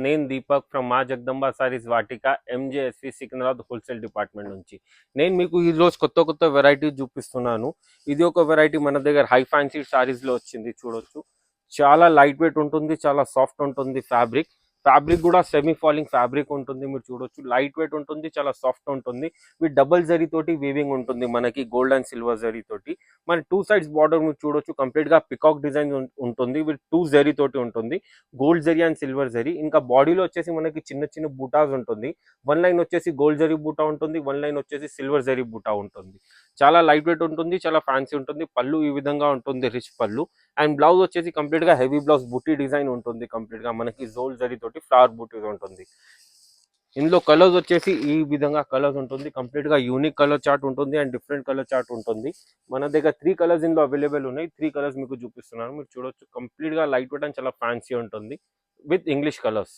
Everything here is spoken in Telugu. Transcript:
నేను దీపక్ ఫ్రమ్ మా జగదంబ సారీస్ వాటిక ఎంజేఎస్వి సికింద్రాబాద్ హోల్సేల్ డిపార్ట్మెంట్ నుంచి. నేను మీకు ఈరోజు కొత్త కొత్త వెరైటీ చూపిస్తున్నాను. ఇది ఒక వెరైటీ మన దగ్గర హై ఫ్యాన్సీ సారీస్లో వచ్చింది. చూడొచ్చు, చాలా లైట్ వెయిట్ ఉంటుంది, చాలా సాఫ్ట్ ఉంటుంది. ఫ్యాబ్రిక్ కూడా సెమీ ఫాలింగ్ ఫ్యాబ్రిక్ ఉంటుంది. మీరు చూడొచ్చు, లైట్ వెయిట్ ఉంటుంది, చాలా సాఫ్ట్ ఉంటుంది. విత్ డబుల్ జరీ తోటి వీవింగ్ ఉంటుంది మనకి, గోల్డ్ అండ్ సిల్వర్ జరీ తోటి. మన టూ సైడ్స్ బార్డర్ మీరు చూడొచ్చు, కంప్లీట్ గా పికాక్ డిజైన్ ఉంటుంది. విత్ టూ జరీ తోటి ఉంటుంది, gold zari and silver zari. ఇంకా బాడీలో వచ్చేసి మనకి చిన్న చిన్న బూటాస్ ఉంటుంది. వన్ లైన్ వచ్చేసి గోల్డ్ జరీ బూటా ఉంటుంది, వన్ లైన్ వచ్చేసి సిల్వర్ జరీ బూటా ఉంటుంది. చాలా లైట్ వెయిట్ ఉంటుంది, చాలా ఫ్యాన్సీ ఉంటుంది. పళ్ళు ఈ విధంగా ఉంటుంది, రిచ్ పళ్ళు. అండ్ బ్లౌజ్ వచ్చేసి కంప్లీట్ గా హెవీ బ్లౌజ్ బూటీ డిజైన్ ఉంటుంది. కంప్లీట్ గా మనకి జోల్ జరీ తోటి ఫ్లవర్ బూటీ ఉంటుంది. ఇందులో కలర్స్ వచ్చేసి ఈ విధంగా కలర్స్ ఉంటుంది. కంప్లీట్ గా యూనిక్ కలర్ చార్ట్ ఉంటుంది అండ్ డిఫరెంట్ కలర్ చార్ట్ ఉంటుంది. మన దగ్గర 3 కలర్స్ ఇందులో అవైలబుల్ ఉన్నాయి. 3 కలర్స్ మీకు చూపిస్తున్నాను, మీరు చూడొచ్చు. కంప్లీట్ గా లైట్ వెయిట్ అండ్ చాలా ఫ్యాన్సీ ఉంటుంది విత్ ఇంగ్లీష్ కలర్స్.